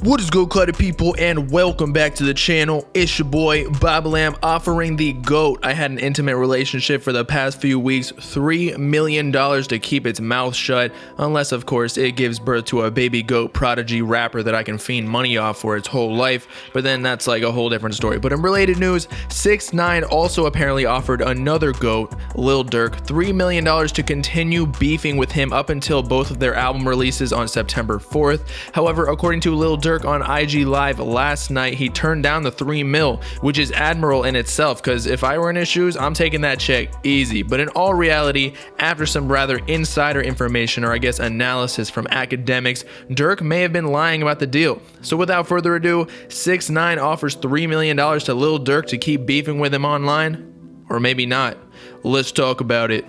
What is good, cluttered people, and welcome back to the channel. It's your boy Bobbalam, offering the GOAT. I had an intimate relationship for the past few weeks, $3 million to keep its mouth shut, unless of course it gives birth to a baby goat prodigy rapper that I can fiend money off for its whole life, but then that's like a whole different story. But in related news, 6ix9ine also apparently offered another GOAT, Lil Durk, $3 million to continue beefing with him up until both of their album releases on September 4th. However, according to Lil Durk on IG Live last night, he turned down the $3 million, which is admirable in itself, because if I were in his shoes, I'm taking that check easy. But in all reality, after some rather insider information, or I guess analysis from academics, Durk may have been lying about the deal. So without further ado, 6ix9ine offers $3 million to Lil Durk to keep beefing with him online, or maybe not. Let's talk about it.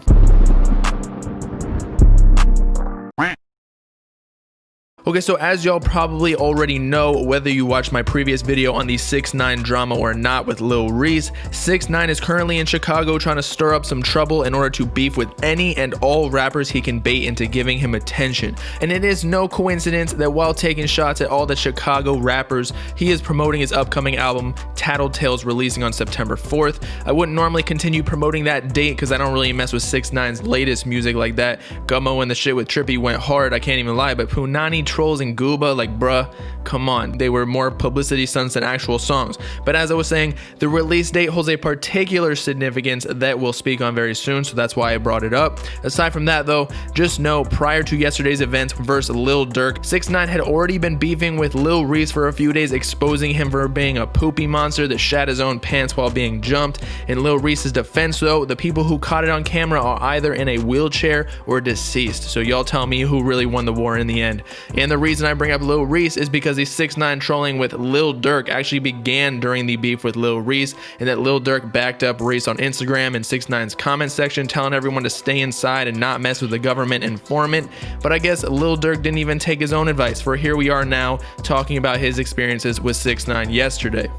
Okay, so as y'all probably already know, whether you watched my previous video on the 6ix9ine drama or not with Lil Reese, 6ix9ine is currently in Chicago trying to stir up some trouble in order to beef with any and all rappers he can bait into giving him attention. And it is no coincidence that while taking shots at all the Chicago rappers, he is promoting his upcoming album, Tattletales, releasing on September 4th. I wouldn't normally continue promoting that date because I don't really mess with 6ix9ine's latest music like that. Gummo and the shit with Trippy went hard, I can't even lie, but Punani, Trolls, and Gooba, like, bruh, come on, they were more publicity stunts than actual songs. But as I was saying, the release date holds a particular significance that we'll speak on very soon, so that's why I brought it up. Aside from that though, just know prior to yesterday's events versus Lil Durk, 6ix9ine had already been beefing with Lil Reese for a few days, exposing him for being a poopy monster that shat his own pants while being jumped. In Lil Reese's defense though, the people who caught it on camera are either in a wheelchair or deceased, so y'all tell me who really won the war in the end. And the reason I bring up Lil Reese is because the 6ix9ine trolling with Lil Durk actually began during the beef with Lil Reese, and that Lil Durk backed up Reese on Instagram and 6ix9ine's comment section telling everyone to stay inside and not mess with the government informant. But I guess Lil Durk didn't even take his own advice, for here we are now talking about his experiences with 6ix9ine yesterday.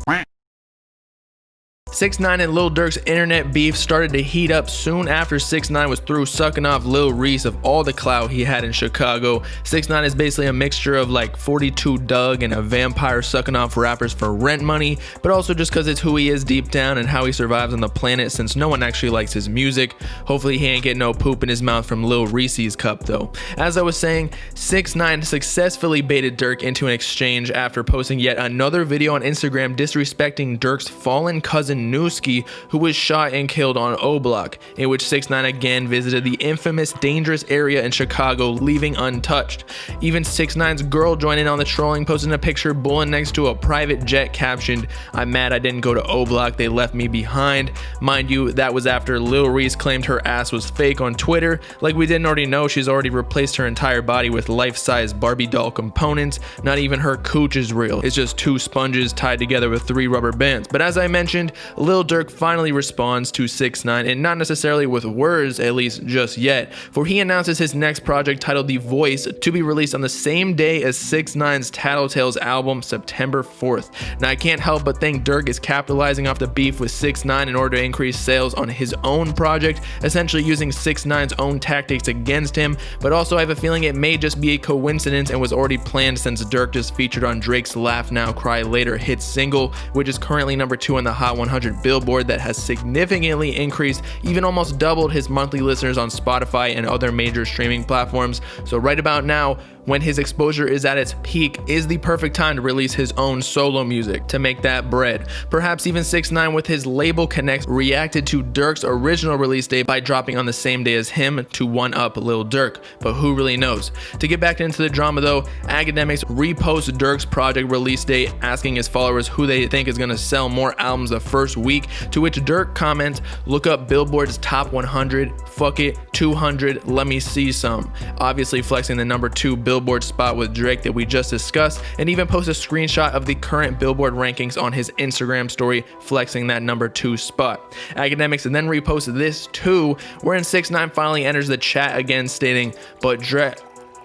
6ix9ine and Lil Durk's internet beef started to heat up soon after 6ix9ine was through sucking off Lil Reese of all the clout he had in Chicago. 6ix9ine is basically a mixture of like 42 Doug and a vampire sucking off rappers for rent money, but also just because it's who he is deep down and how he survives on the planet, since no one actually likes his music. Hopefully he ain't getting no poop in his mouth from Lil Reese's cup though. As I was saying, 6ix9ine successfully baited Durk into an exchange after posting yet another video on Instagram disrespecting Durk's fallen cousin Newski, who was shot and killed on O Block, in which 6ix9ine again visited the infamous dangerous area in Chicago, leaving untouched. Even 6ix9ine's girl joined in on the trolling, posting a picture bulling next to a private jet captioned, "I'm mad I didn't go to O Block, they left me behind." Mind you, that was after Lil Reese claimed her ass was fake on Twitter. Like we didn't already know, she's already replaced her entire body with life-size Barbie doll components. Not even her cooch is real, it's just two sponges tied together with 3 rubber bands. But as I mentioned, Lil Durk finally responds to 6ix9ine, and not necessarily with words, at least just yet, for he announces his next project titled The Voice to be released on the same day as 6ix9ine's Tattletales album, September 4th. Now I can't help but think Durk is capitalizing off the beef with 6ix9ine in order to increase sales on his own project, essentially using 6ix9ine's own tactics against him, but also I have a feeling it may just be a coincidence and was already planned, since Durk just featured on Drake's Laugh Now Cry Later hit single, which is currently number 2 on the Hot 100 Billboard, that has significantly increased, even almost doubled his monthly listeners on Spotify and other major streaming platforms. So right about now, when his exposure is at its peak, is the perfect time to release his own solo music to make that bread. Perhaps even 6ix9ine with his label connects reacted to Durk's original release date by dropping on the same day as him to one-up Lil Durk, but who really knows. To get back into the drama though, academics repost Durk's project release date, asking his followers who they think is going to sell more albums the first week, to which Durk comments, "Look up Billboard's top 100, fuck it, 200, let me see some," obviously flexing the number 2 Billboard spot with Drake that we just discussed, and even post a screenshot of the current Billboard rankings on his Instagram story, flexing that number 2 spot. Academics then repost this too, wherein 6ix9ine finally enters the chat again stating, "But Drake,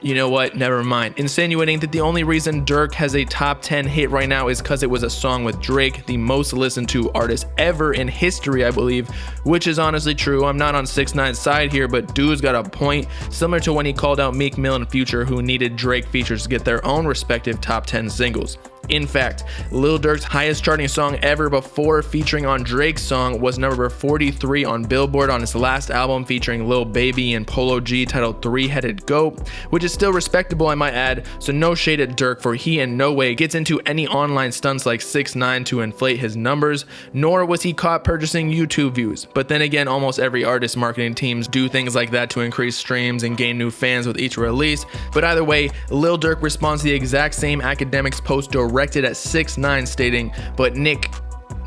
You know what? Never mind. Insinuating that the only reason Durk has a top 10 hit right now is because it was a song with Drake, the most listened to artist ever in history, I believe, which is honestly true. I'm not on 6ix9ine's side here, but dude's got a point, similar to when he called out Meek Mill and Future, who needed Drake features to get their own respective top 10 singles. In fact, Lil Durk's highest charting song ever before featuring on Drake's song was number 43 on Billboard on his last album featuring Lil Baby and Polo G titled Three-Headed Goat, which is still respectable, I might add, so no shade at Durk, for he in no way gets into any online stunts like 6ix9ine to inflate his numbers, nor was he caught purchasing YouTube views. But then again, almost every artist marketing teams do things like that to increase streams and gain new fans with each release. But either way, Lil Durk responds to the exact same academics post directed at 6ix9ine, stating, "But Nick,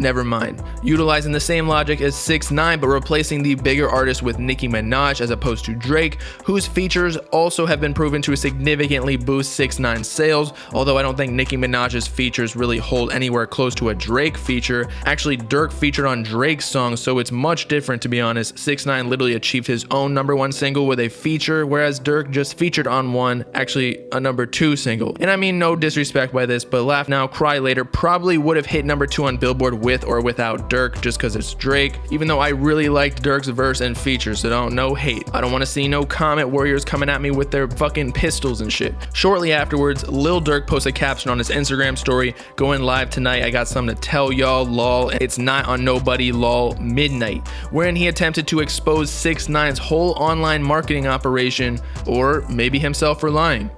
never mind," utilizing the same logic as 6ix9ine, but replacing the bigger artist with Nicki Minaj as opposed to Drake, whose features also have been proven to significantly boost 6ix9ine's sales, although I don't think Nicki Minaj's features really hold anywhere close to a Drake feature. Actually, Durk featured on Drake's song, so it's much different, to be honest. 6ix9ine literally achieved his own #1 single with a feature, whereas Durk just featured on one, actually a #2 single. And I mean no disrespect by this, but Laugh Now, Cry Later probably would have hit #2 on Billboard with or without Durk, just because it's Drake, even though I really liked Durk's verse and features, so don't, no hate. I don't want to see no comment warriors coming at me with their fucking pistols and shit. Shortly afterwards, Lil Durk posted a caption on his Instagram story, "Going live tonight, I got something to tell y'all, lol, it's not on nobody, lol, midnight," wherein he attempted to expose 6ix9ine's whole online marketing operation, or maybe himself for lying.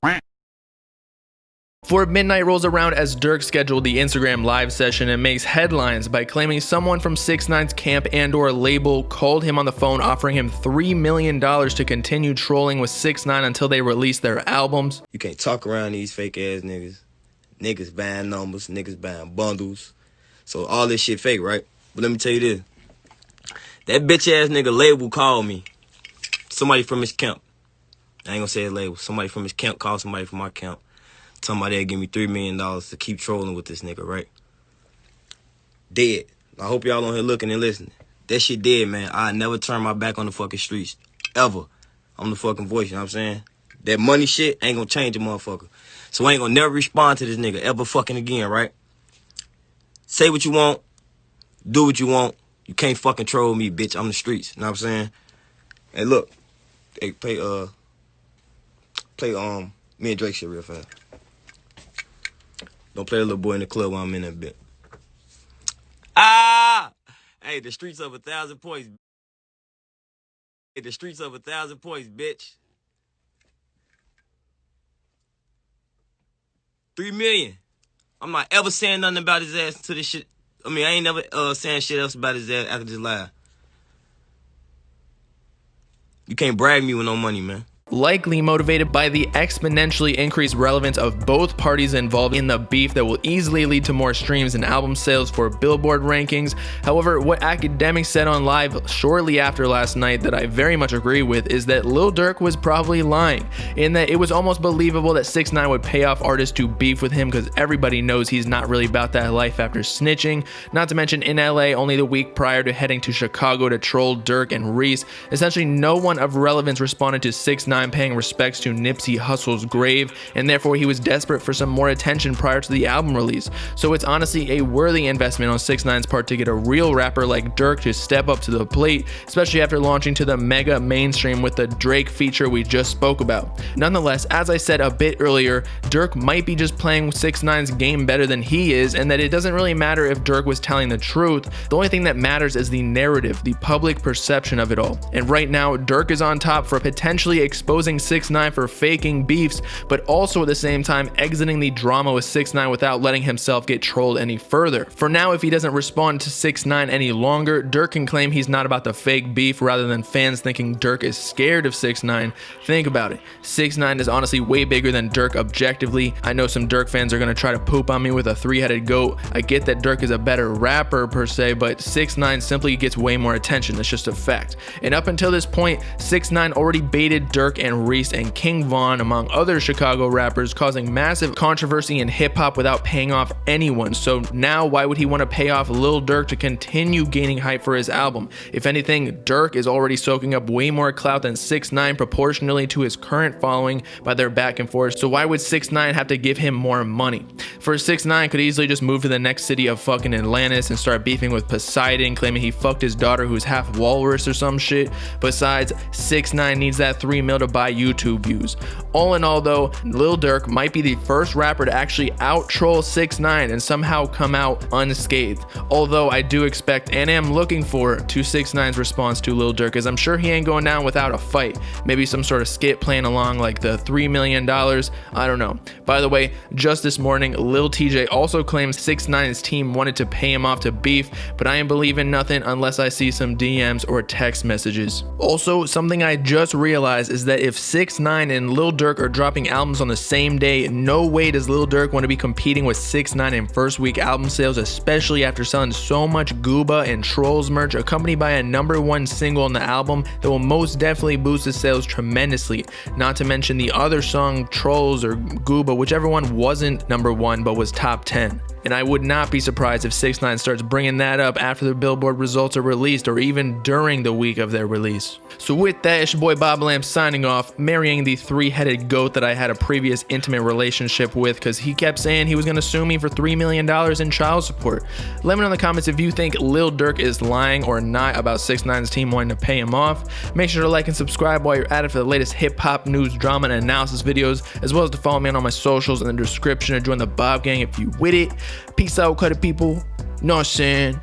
Before midnight rolls around, as Durk scheduled the Instagram live session and makes headlines by claiming someone from 6ix9ine's camp and or label called him on the phone offering him $3 million to continue trolling with 6ix9ine until they release their albums. You can't talk around these fake ass niggas. Niggas buying numbers, niggas buying bundles. So all this shit fake, right? But let me tell you this. That bitch ass nigga label called me. Somebody from his camp. I ain't gonna say his label. Somebody from his camp called somebody from my camp. Somebody that give me $3 million to keep trolling with this nigga, right? Dead. I hope y'all on here looking and listening. That shit dead, man. I never turn my back on the fucking streets. Ever. I'm the fucking voice, you know what I'm saying? That money shit ain't gonna change a motherfucker. So I ain't gonna never respond to this nigga ever fucking again, right? Say what you want. Do what you want. You can't fucking troll me, bitch. I'm the streets, you know what I'm saying? Hey, look. Hey, play me and Drake shit real fast. Don't play the little boy in the club while I'm in that bit. Ah! Hey, the streets of 1,000 points. Hey, the streets of 1,000 points, bitch. 3 million. I'm not ever saying nothing about his ass to this shit. I mean, I ain't never saying shit else about his ass after this live. You can't brag me with no money, man. Likely motivated by the exponentially increased relevance of both parties involved in the beef that will easily lead to more streams and album sales for Billboard rankings. However, what academics said on live shortly after last night that I very much agree with is that Lil Durk was probably lying, in that it was almost believable that 6ix9ine would pay off artists to beef with him because everybody knows he's not really about that life after snitching. Not to mention, in LA only the week prior to heading to Chicago to troll Durk and Reese, essentially no one of relevance responded to 6ix9ine paying respects to Nipsey Hussle's grave, and therefore he was desperate for some more attention prior to the album release. So it's honestly a worthy investment on 6ix9ine's part to get a real rapper like Durk to step up to the plate, especially after launching to the mega mainstream with the Drake feature we just spoke about. Nonetheless, as I said a bit earlier, Durk might be just playing 6ix9ine's game better than he is, and that it doesn't really matter if Durk was telling the truth. The only thing that matters is the narrative, the public perception of it all. And right now, Durk is on top for potentially exposing 6ix9ine for faking beefs, but also at the same time exiting the drama with 6ix9ine without letting himself get trolled any further. For now, if he doesn't respond to 6ix9ine any longer, Durk can claim he's not about the fake beef rather than fans thinking Durk is scared of 6ix9ine. Think about it. 6ix9ine is honestly way bigger than Durk objectively. I know some Durk fans are gonna try to poop on me with a three-headed goat. I get that Durk is a better rapper per se, but 6ix9ine simply gets way more attention. That's just a fact. And up until this point, 6ix9ine already baited Durk Durk and Reese and King Von, among other Chicago rappers, causing massive controversy in hip-hop without paying off anyone. So now why would he want to pay off Lil Durk to continue gaining hype for his album? If anything, Durk is already soaking up way more clout than 6ix9ine proportionally to his current following by their back and forth, so why would 6ix9ine have to give him more money? For 6ix9ine could easily just move to the next city of fucking Atlantis and start beefing with Poseidon, claiming he fucked his daughter who's half walrus or some shit. Besides, 6ix9ine needs that 3 mil to buy YouTube views. All in all though, Lil Durk might be the first rapper to actually out-troll 6ix9ine and somehow come out unscathed. Although I do expect and am looking forward to 6ix9ine's response to Lil Durk, as I'm sure he ain't going down without a fight. Maybe some sort of skit playing along like the $3 million, I don't know. By the way, just this morning, Lil TJ also claims 6ix9ine's team wanted to pay him off to beef, but I ain't believing nothing unless I see some DMs or text messages. Also, something I just realized is that if 6ix9ine and Lil Durk are dropping albums on the same day, no way does Lil Durk want to be competing with 6ix9ine in first week album sales, especially after selling so much Gooba and Trolls merch accompanied by a #1 single on the album that will most definitely boost the sales tremendously. Not to mention the other song, Trolls or Gooba, whichever one wasn't #1 but was top 10. And I would not be surprised if 6ix9ine starts bringing that up after the Billboard results are released or even during the week of their release. So with that, it's your boy Bobbalam signing off, marrying the three-headed goat that I had a previous intimate relationship with because he kept saying he was going to sue me for $3 million in child support. Let me know in the comments if you think Lil Durk is lying or not about 6ix9ine's team wanting to pay him off. Make sure to like and subscribe while you're at it for the latest hip-hop news, drama, and analysis videos, as well as to follow me on all my socials in the description or join the Bob Gang if you with it. Peace out, cutty people. Know what I'm saying?